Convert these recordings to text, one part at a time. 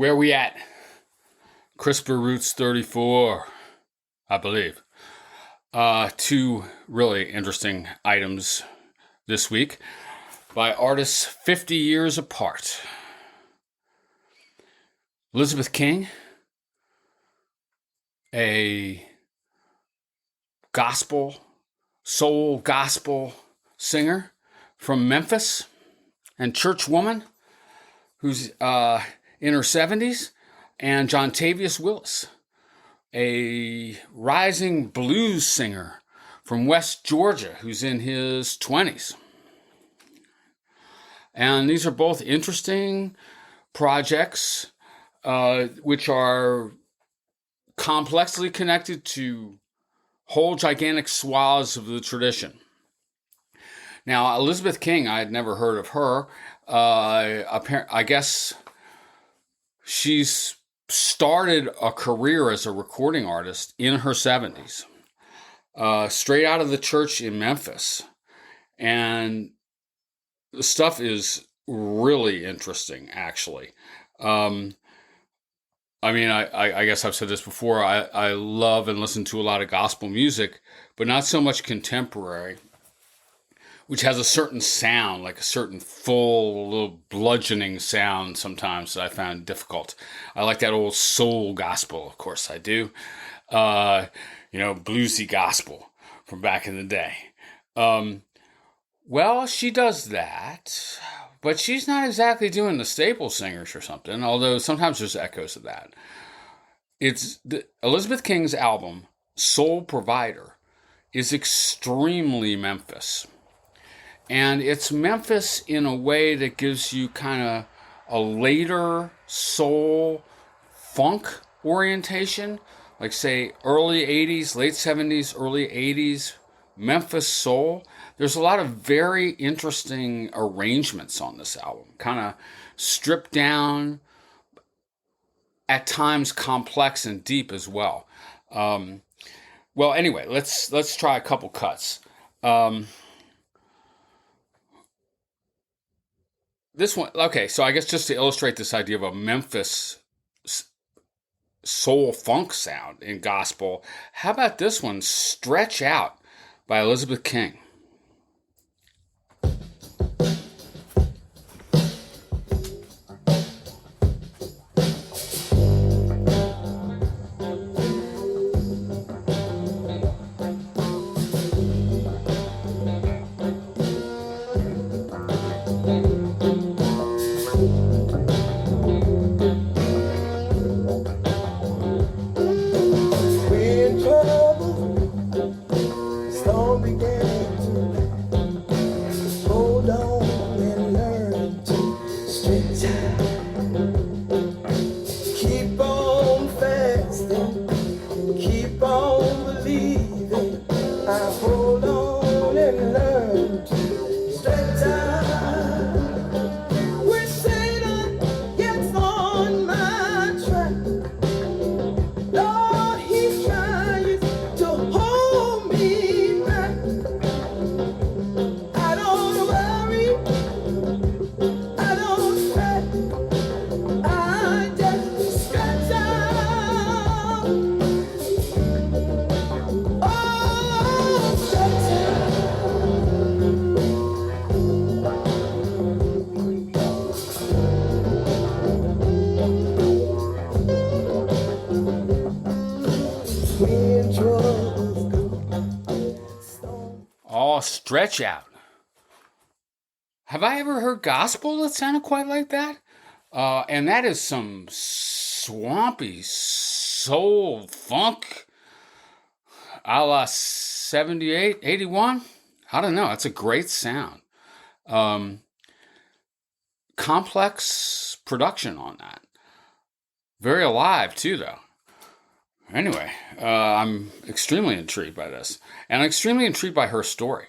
Where we at? CRISPR Roots 34, I believe. Two really interesting items this week by artists 50 years apart. Elizabeth King, a soul gospel singer from Memphis and church woman who's in her 70s, and Jontavious Willis, a rising blues singer from West Georgia who's in his 20s. And these are both interesting projects which are complexly connected to whole gigantic swaths of the tradition. Now, Elizabeth King, I had never heard of her. I guess she's started a career as a recording artist in her 70s, straight out of the church in Memphis. And the stuff is really interesting, actually. I guess I've said this before. I love and listen to a lot of gospel music, but not so much contemporary, which has a certain sound, like a certain full, little bludgeoning sound sometimes that I found difficult. I like that old soul gospel, of course I do. Bluesy gospel from back in the day. Well, she does that, but she's not exactly doing the staple singers or something, although sometimes there's echoes of that. Elizabeth King's album, Soul Provider, is extremely Memphis. And it's Memphis in a way that gives you kind of a later soul funk orientation, like say early 80s, late 70s, early 80s, Memphis soul. There's a lot of very interesting arrangements on this album, kind of stripped down, at times complex and deep as well. Anyway, let's try a couple cuts. This one, okay, so I guess just to illustrate this idea of a Memphis soul funk sound in gospel, how about this one, Stretch Out by Elizabeth King? Stretch Out. Have I ever heard gospel that sounded quite like that? And that is some swampy soul funk a la 78, 81. I don't know. It's a great sound. Complex production on that. Very alive too, though. Anyway, I'm extremely intrigued by this. And I'm extremely intrigued by her story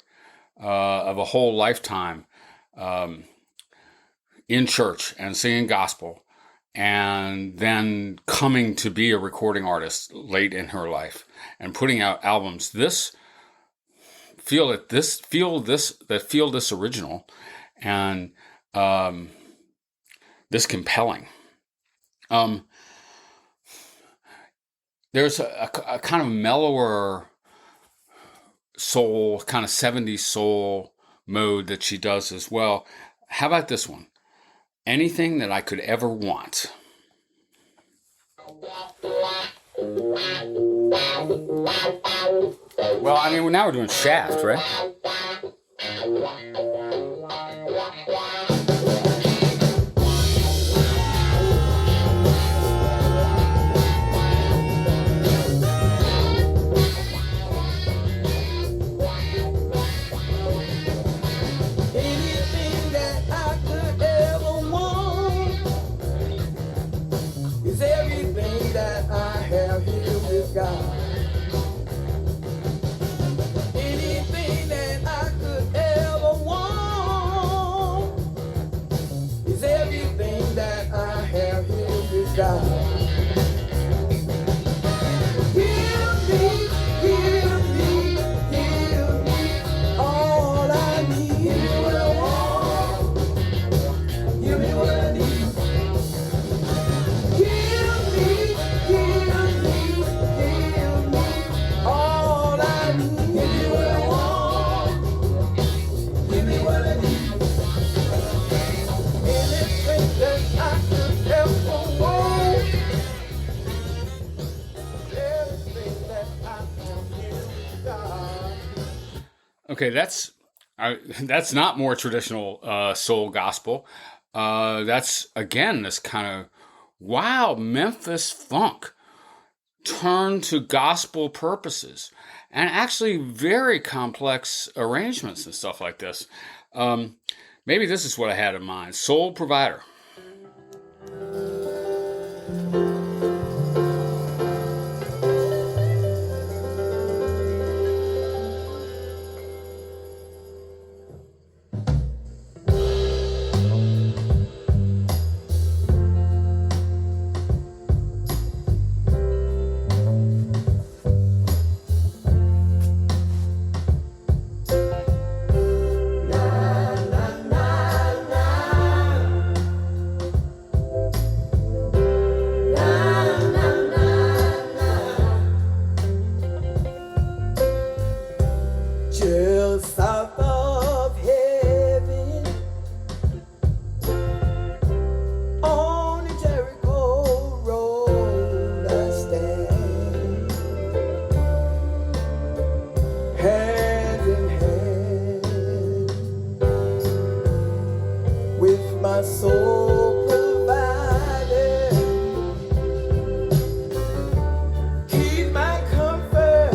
of a whole lifetime in church and singing gospel, and then coming to be a recording artist late in her life and putting out albums that feel this original and this compelling. Um, there's a kind of mellower soul, kind of 70s soul mode that she does as well. How about this one? Anything that I could ever want. Well, I mean, now we're doing Shaft, right? Anything that I could ever want is everything that I have here with God. Anything that I could ever want is everything that I have here with God. Give me, give me, give me all I need. Give me what I want. Give me what I need. Give me, give me, give me all I need. Give me what I want. Give me what I need. Anything that I could ever want. Everything that I have here with God. Okay, that's not more traditional soul gospel. That's again this kind of wow Memphis funk turned to gospel purposes, and actually very complex arrangements and stuff like this. Maybe this is what I had in mind: Soul Provider. Just south of heaven, on the Jericho road I stand, hand in hand with my soul provider. He's my comfort,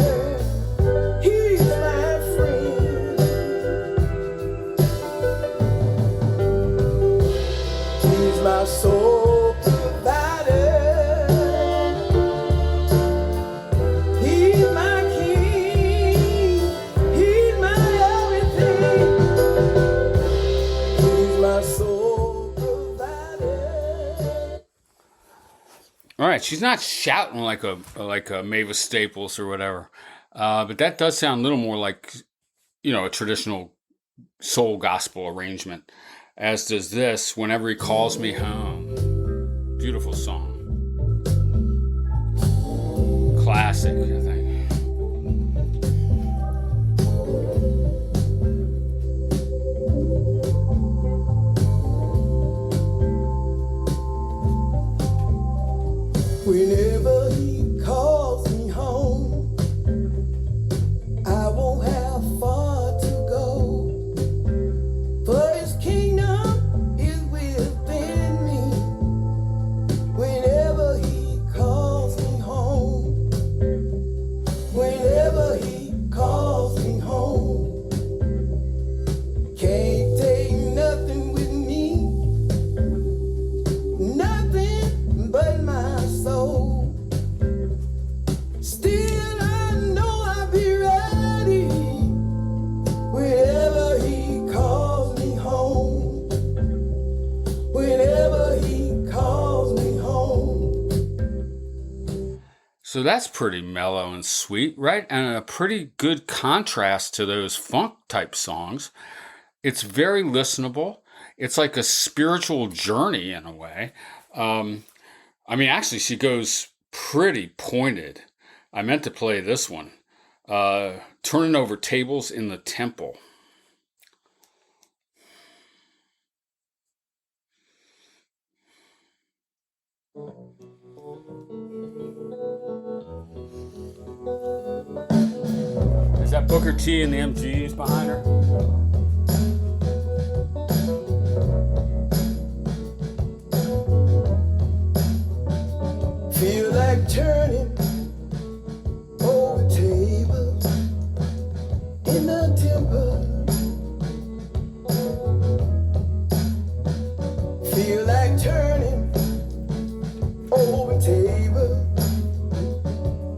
he's my friend, he's my soul provider, he's my king, he's my everything, he's my soul provider. All right, she's not shouting like a Mavis Staples or whatever, but that does sound a little more like a traditional soul gospel arrangement. As does this, Whenever He Calls Me Home. Beautiful song, classic, I think. Whenever he calls me home, I won't have far to go, for his kingdom is within me. Whenever he calls me home, whenever he calls me home, can't take nothing with me, nothing but my soul. Still I know I'll be ready whenever he calls me home, whenever he calls me home. So that's pretty mellow and sweet, right? And a pretty good contrast to those funk type songs. It's very listenable. It's like a spiritual journey in a way. I mean, actually, she goes pretty pointed. I meant to play this one. Turning over tables in the temple. Is that Booker T and the MGs behind her? Feel like turning over tables in the temple. Feel like turning over tables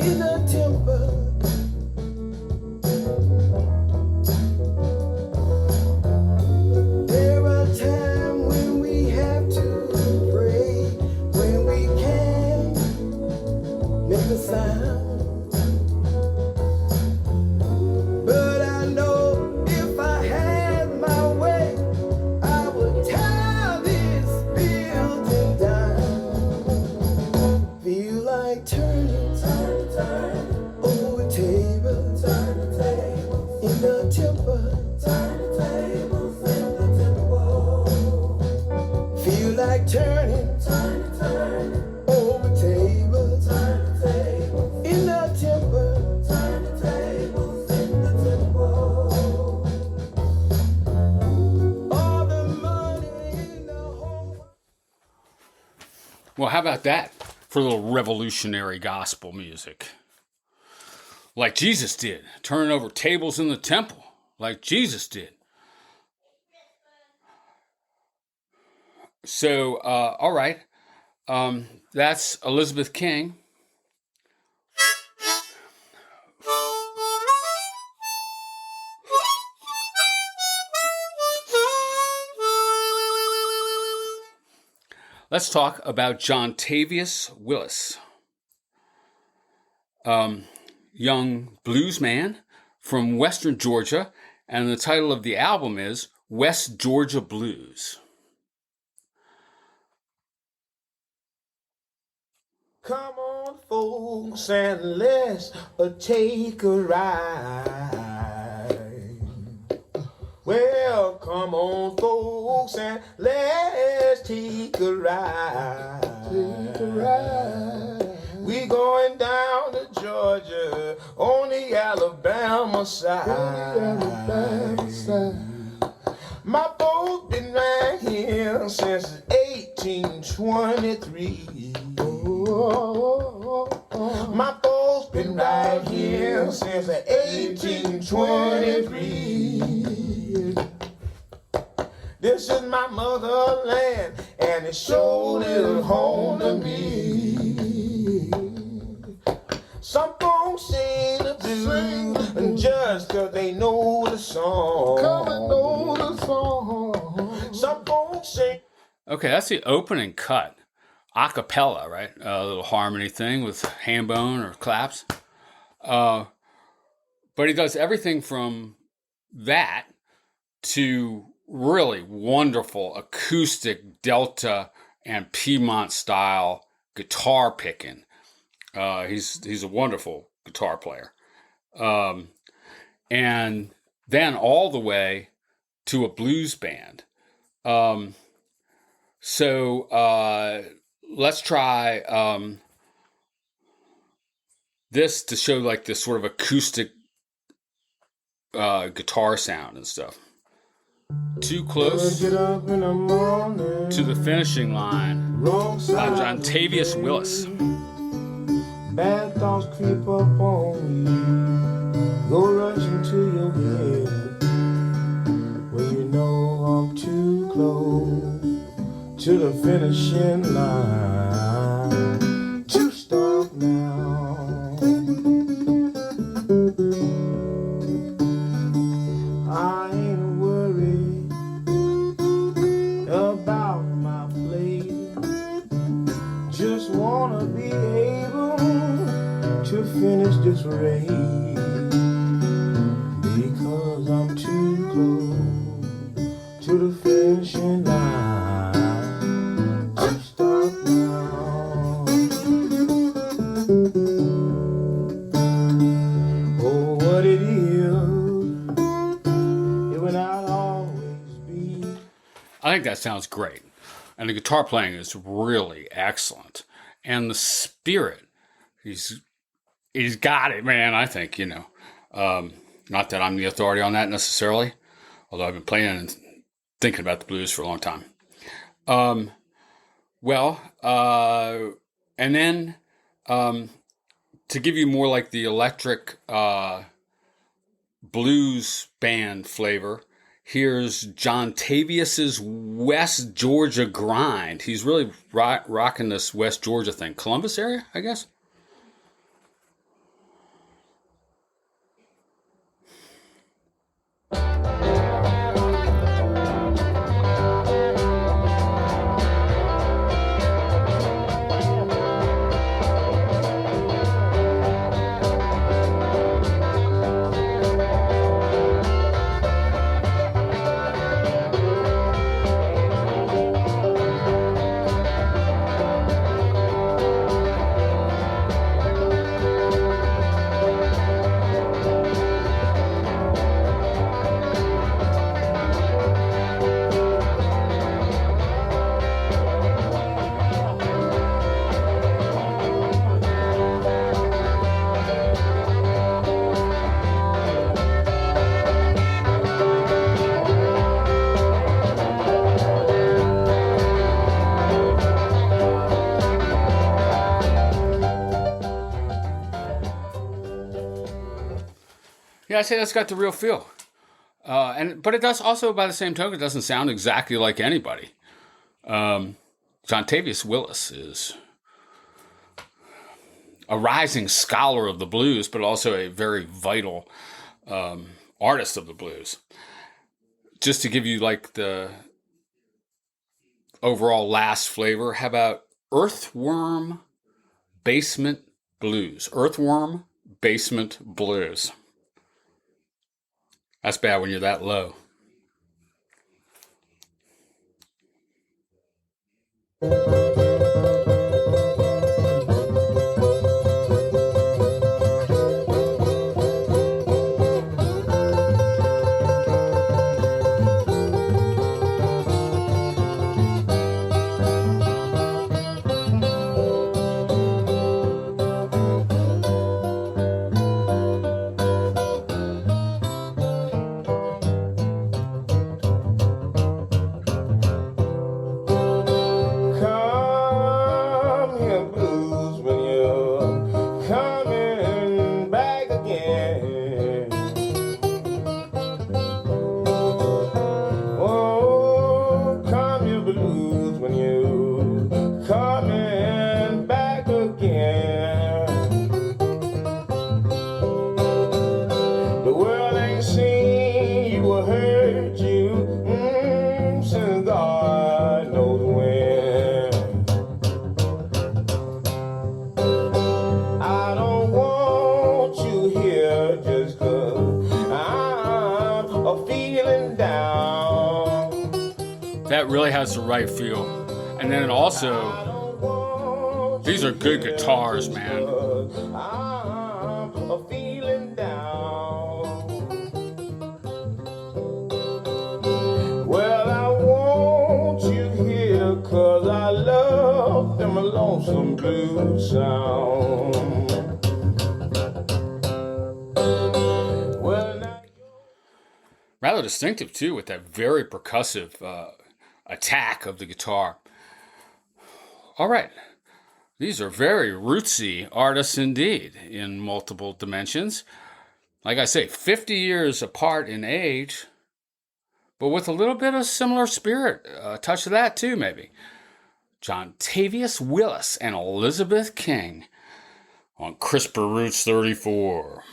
in the temple. There are times when we have to pray, when we can't make a sound. But I know if I had my way, I would tear this building down. Feel like turning over tables in the temple. Feel like turning over tables in the temple. All the money in the whole. Well, how about that for a little revolutionary gospel music? Like Jesus did, turning over tables in the temple, like Jesus did. So, all right, that's Elizabeth King. Let's talk about Jontavious Willis, young bluesman from Western Georgia, and the title of the album is West Georgia Blues. Come on, folks, and let's take a ride. Well, come on, folks, and let's take a ride. We going down to Georgia on the Alabama side. My boat been right here since 1823. My boat's been right here since 1823. This is my motherland, and it sure is home to me. Some folks sing the blues just 'cause they know the song. Some folks sing. Okay, that's the opening cut. A cappella, right? A little harmony thing with ham bone or claps. But he does everything from that to really wonderful acoustic Delta and Piedmont style guitar picking. He's a wonderful guitar player. And then all the way to a blues band. Let's try this to show like this sort of acoustic guitar sound and stuff. Too close to the finishing line by Jontavious Willis. Bad thoughts creep up on you, go rushing to your head. When you know I'm too close to the finishing line to stop now. I ain't worried about my plate, just wanna be able to finish this race, because I'm too close to the finishing line to stop now. Oh, what it is, it will not always be. I think that sounds great. And the guitar playing is really excellent. And the spirit, he's got it, man. I think, not that I'm the authority on that necessarily, although I've been playing and thinking about the blues for a long time. And then to give you more like the electric blues band flavor, here's Jontavious's West Georgia Grind. He's really rocking this West Georgia thing. Columbus area, I guess? Yeah, I say that's got the real feel. But it does also, by the same token, it doesn't sound exactly like anybody. Jontavious Willis is a rising scholar of the blues, but also a very vital artist of the blues. Just to give you like the overall last flavor, how about Earthworm Basement Blues? Earthworm Basement Blues. That's bad when you're that low. Come here, blues, when you're coming back again. Oh, come here, blues, when you're coming back again. The world ain't seen you or heard you since God knows when. I don't want you here just 'cause I'm a feeling down. That really has the right feel. And then also, these are good guitars, man. I'm a feeling down. Well, I want you here 'cause I love them lonesome blues sound. Well, now Rather distinctive, too, with that very percussive attack of the guitar. All right. These are very rootsy artists indeed in multiple dimensions. Like I say, 50 years apart in age, but with a little bit of similar spirit. A touch of that, too, maybe. Jontavious Willis and Elizabeth King on CRISPR Roots 34.